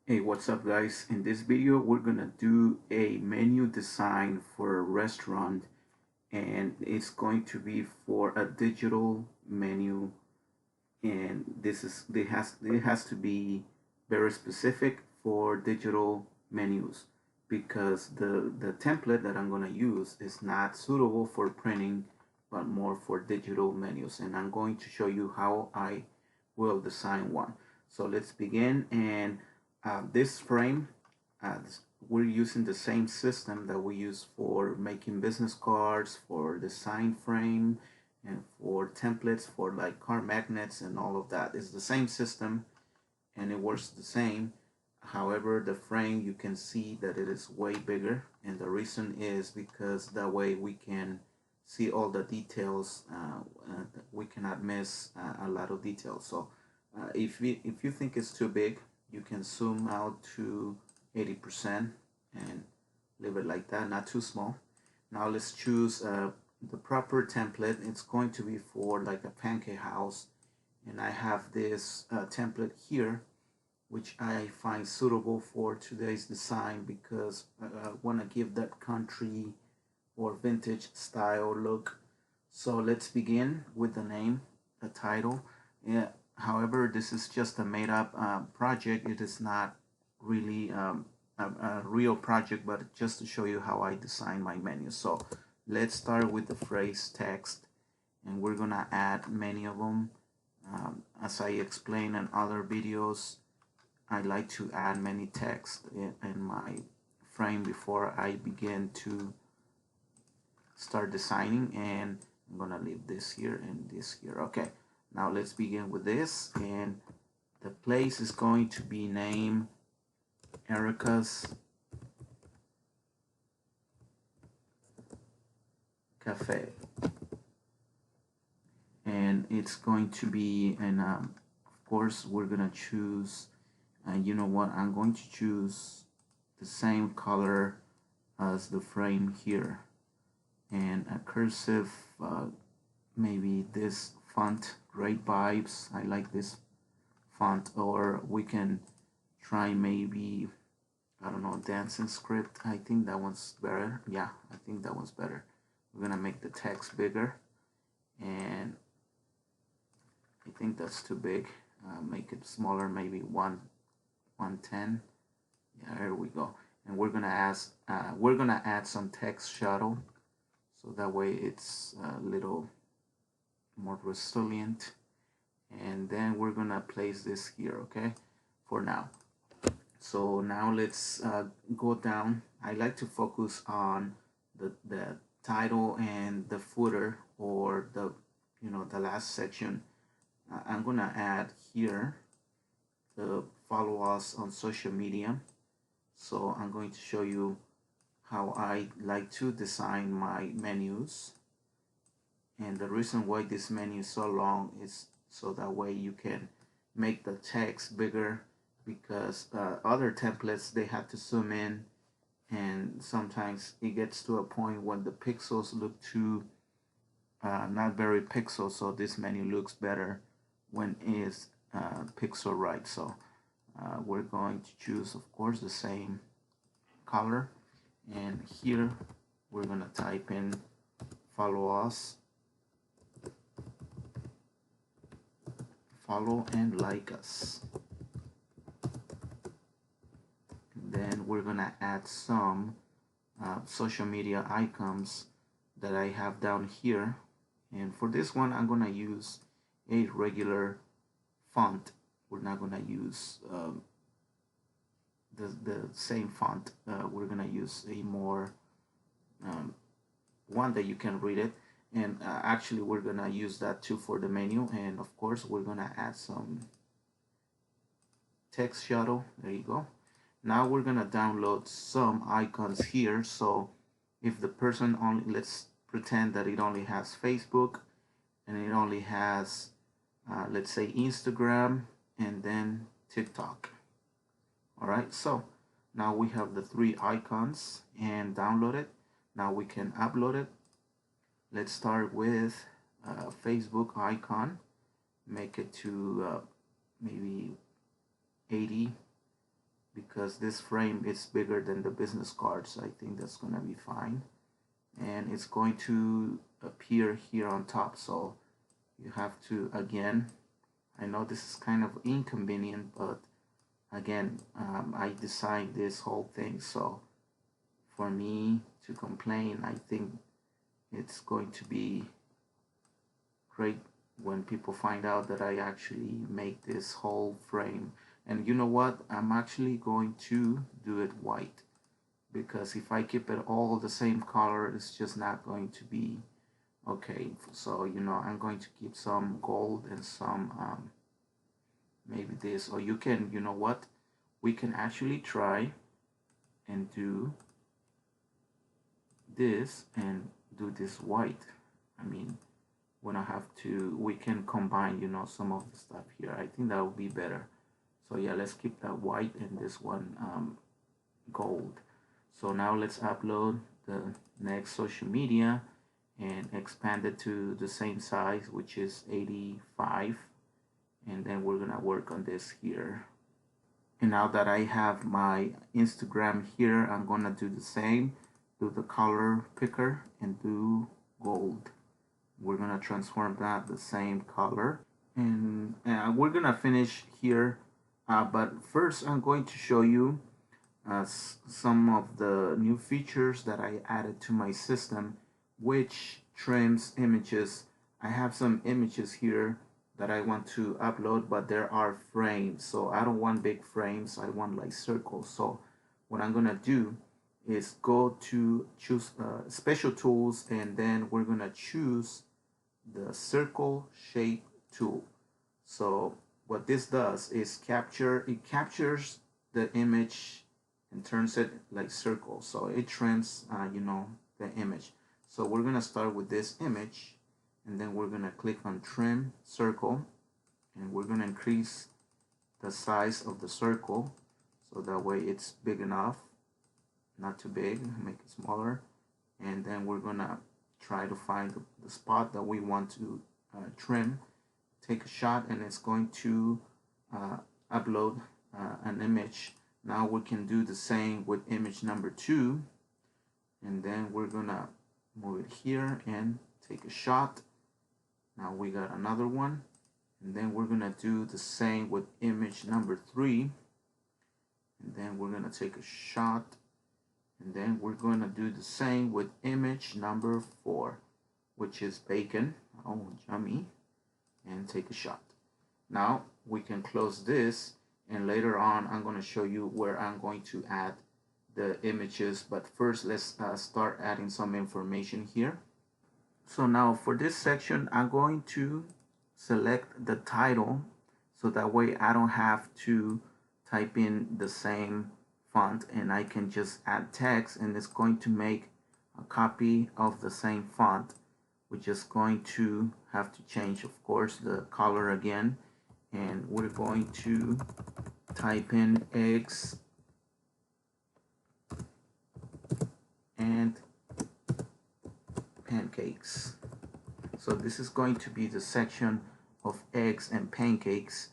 Hey, what's up guys? In this video we're gonna do a menu design for a restaurant, and it's going to be for a digital menu, and it has to be very specific for digital menus because the template that I'm gonna use is not suitable for printing but more for digital menus, and I'm going to show you how I will design one. So let's begin. And this frame, uh, we're using the same system that we use for making business cards, for the sign frame, and for templates for like car magnets and all of that. It's the same system and it works the same. However, the frame, you can see that it is way bigger, and the reason is because that way we can see all the details. We cannot miss a lot of details. So if you think it's too big, you can zoom out to 80% and leave it like that, not too small. Now let's choose the proper template. It's going to be for like a pancake house, and I have this template here which I find suitable for today's design because I want to give that country or vintage style look. So let's begin with the name, the title. Yeah, however, this is just a made up project. It is not really a real project, but just to show you how I design my menu. So let's start with the phrase text, and we're gonna add many of them. As I explained in other videos, I like to add many text in my frame before I begin to start designing, and I'm gonna leave this here and this here. Okay, now let's begin with this, and the place is going to be named Erica's Cafe, and it's going to be, and of course we're gonna choose, and you know what, I'm going to choose the same color as the frame here, and a cursive, maybe this font, Great Vibes. I like this font. Or we can try maybe, I don't know, Dancing Script. I think that one's better. Yeah, I think that one's better. We're gonna make the text bigger, and I think that's too big. Make it smaller, maybe 110. Yeah, there we go. And we're gonna add some text shadow, so that way it's a little more resilient. And then we're gonna place this here, okay, for now. So now let's go down. I like to focus on the title and the footer, or the, you know, the last section. I'm gonna add here the follow us on social media. So I'm going to show you how I like to design my menus, and the reason why this menu is so long is so that way you can make the text bigger, because other templates, they have to zoom in, and sometimes it gets to a point when the pixels look too not very pixel. So this menu looks better when it is pixel right. So we're going to choose, of course, the same color, and here we're gonna type in follow us, follow and like us. And then we're gonna add some social media icons that I have down here, and for this one I'm gonna use a regular font. We're not gonna use the same font. We're gonna use a more um, one that you can read it, and actually we're gonna use that too for the menu. And of course we're gonna add some text shadow. There you go. Now we're gonna download some icons here. So if the person only, let's pretend that it only has Facebook, and it only has let's say Instagram, and then TikTok. All right, so now we have the three icons and download it. Now we can upload it. Let's start with Facebook icon. Make it to maybe 80, because this frame is bigger than the business cards. I think that's gonna be fine, and it's going to appear here on top. So you have to, again, I know this is kind of inconvenient, but again, I designed this whole thing, so for me to complain, I think it's going to be great when people find out that I actually make this whole frame. And you know what? I'm actually going to do it white, because if I keep it all the same color, it's just not going to be okay. So, I'm going to keep some gold and some maybe this, or you can, you know what? We can actually try and do this and do this white. I mean, when I have to, we can combine, some of the stuff here. I think that would be better. So yeah, let's keep that white and this one gold. So now let's upload the next social media and expand it to the same size, which is 85. And then we're gonna work on this here. And now that I have my Instagram here, I'm gonna do the same. Do the color picker and do gold. We're gonna transform that the same color, and we're gonna finish here, but first I'm going to show you some of the new features that I added to my system, which trims images. I have some images here that I want to upload, but there are frames, so I don't want big frames. I want like circles. So what I'm gonna do is go to choose special tools, and then we're gonna choose the circle shape tool. So what this does is it captures the image and turns it like circle. So it trims, the image. So we're gonna start with this image, and then we're gonna click on trim circle, and we're gonna increase the size of the circle so that way it's big enough, not too big, make it smaller, and then we're gonna try to find the spot that we want to trim, take a shot, and it's going to upload an image. Now we can do the same with image number 2, and then we're gonna move it here and take a shot. Now we got another one, and then we're gonna do the same with image number 3, and then we're gonna take a shot, and then we're going to do the same with image number 4, which is bacon. Oh, yummy. And take a shot. Now we can close this, and later on I'm going to show you where I'm going to add the images. But first, let's start adding some information here. So now for this section, I'm going to select the title, so that way I don't have to type in the same font, and I can just add text, and it's going to make a copy of the same font. We're just going to have to change, of course, the color again, and we're going to type in eggs and pancakes. So this is going to be the section of eggs and pancakes,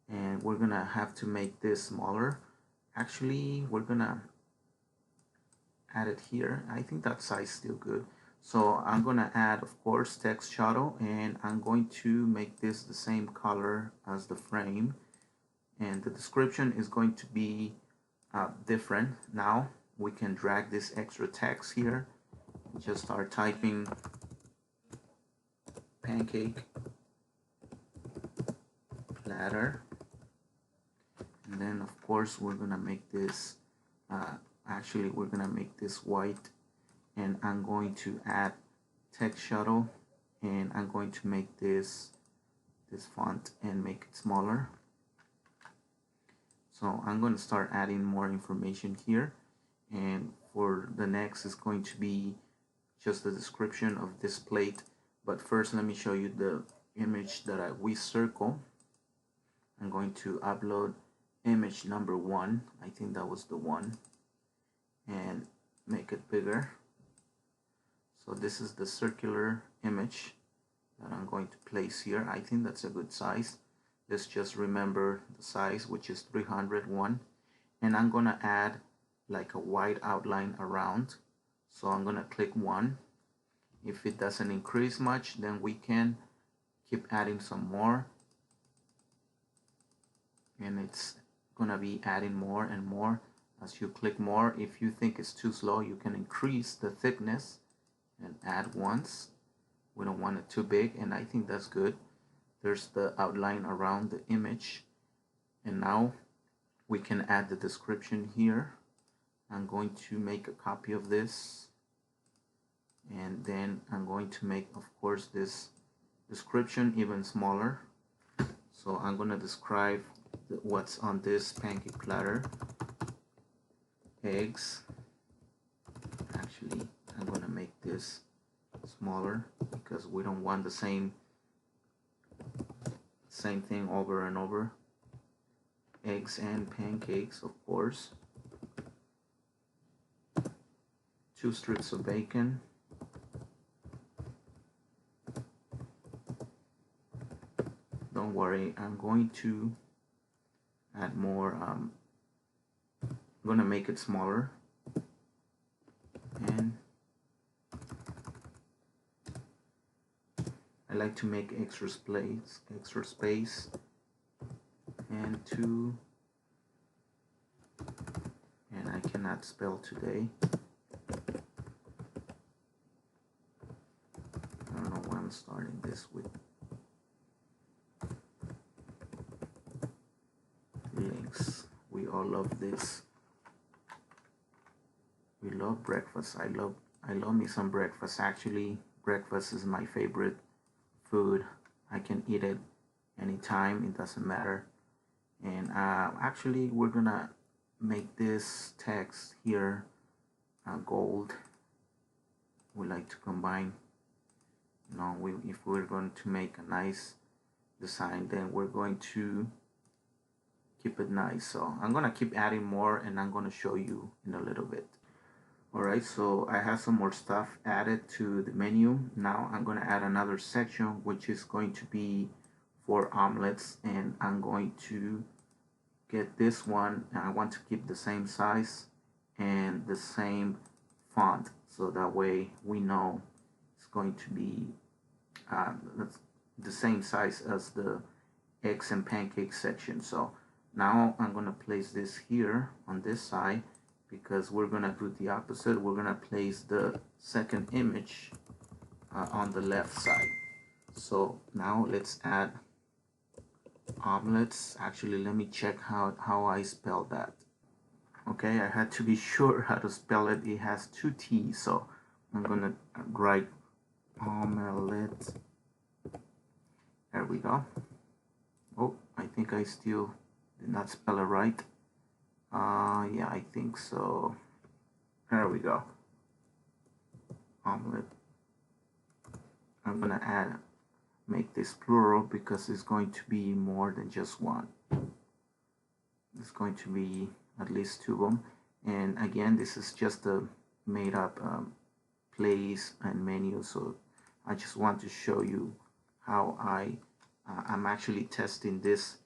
and we're gonna have to make this smaller. Actually, we're gonna add it here. I think that size is still good. So I'm gonna add, of course, text shadow, and I'm going to make this the same color as the frame, and the description is going to be different. Now we can drag this extra text here, just start typing pancake platter, and then of course we're gonna make this actually we're gonna make this white, and I'm going to add text shadow, and I'm going to make this font and make it smaller. So I'm going to start adding more information here, and for the next is going to be just the description of this plate. But first, let me show you the image that we circle. I'm going to upload image number 1. I think that was the one, and make it bigger. So this is the circular image that I'm going to place here. I think that's a good size. Let's just remember the size, which is 301. and I'm gonna add like a white outline around. So I'm gonna click 1. If it doesn't increase much, then we can keep adding some more, and it's gonna be adding more and more as you click more. If you think it's too slow, you can increase the thickness and add once. We don't want it too big, and I think that's good. There's the outline around the image, and now we can add the description here. I'm going to make a copy of this, and then I'm going to make, of course, this description even smaller. So I'm going to describe what's on this pancake platter. Eggs. Actually, I'm going to make this smaller because we don't want the same thing over and over. Eggs and pancakes, of course. 2 strips of bacon. Don't worry, I'm going to add more. I'm going to make it smaller, and I like to make extra space, and 2, and I cannot spell today. I don't know why I'm starting this with links. We all love this. We love breakfast. I love me some breakfast. Actually, breakfast is my favorite food. I can eat it anytime, it doesn't matter. And actually, we're gonna make this text here gold. We like to combine, you know, if we're going to make a nice design, then we're going to keep it nice. So I'm gonna keep adding more, and I'm gonna show you in a little bit. Alright, so I have some more stuff added to the menu. Now I'm going to add another section, which is going to be for omelets, and I'm going to get this one, and I want to keep the same size and the same font, so that way we know it's going to be the same size as the eggs and pancakes section. So now I'm going to place this here on this side, because we're gonna do the opposite. We're gonna place the second image on the left side. So now let's add omelets. Actually, let me check how I spell that. Okay, I had to be sure how to spell it. It has 2 T's, so I'm gonna write omelette. There we go. Oh, I think I still did not spell it right. Yeah, I think so. There we go. Omelette. I'm gonna make this plural because it's going to be more than just one. It's going to be at least 2 of them. And again, this is just a made up place and menu. So I just want to show you how I'm actually testing this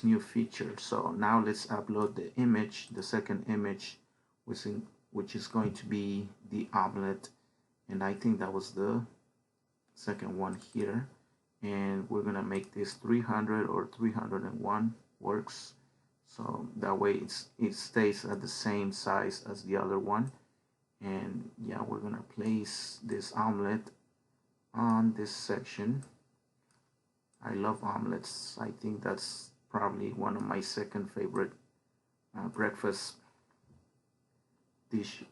new feature. So now let's upload the image, the second image, which is going to be the omelet, and I think that was the second one here. And we're gonna make this 300 or 301 works, so that way it stays at the same size as the other one. And yeah, we're gonna place this omelet on this section. I love omelets. I think that's probably one of my second favorite breakfast dish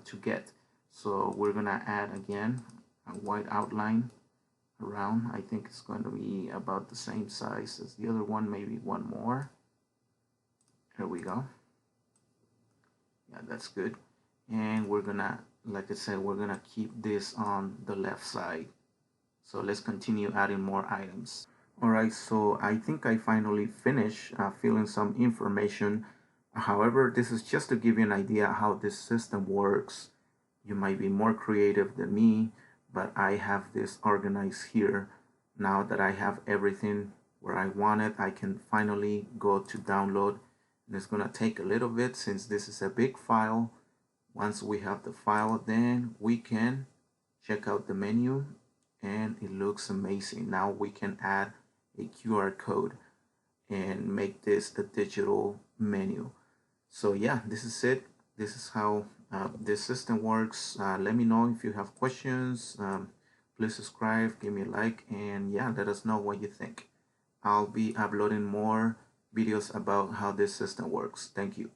to get. So we're gonna add again a white outline around. I think it's going to be about the same size as the other one, maybe one more. There we go. Yeah, that's good. And we're gonna, like I said, we're gonna keep this on the left side. So let's continue adding more items. Alright, so I think I finally finished filling some information. However, this is just to give you an idea how this system works. You might be more creative than me, but I have this organized here. Now that I have everything where I want it, I can finally go to download It's gonna take a little bit since this is a big file. Once we have the file, then we can check out the menu and it looks amazing. Now we can add a QR code and make this a digital menu. So yeah, this is it. This is how this system works. Let me know if you have questions. Please subscribe, give me a like, and yeah, let us know what you think. I'll be uploading more videos about how this system works. Thank you.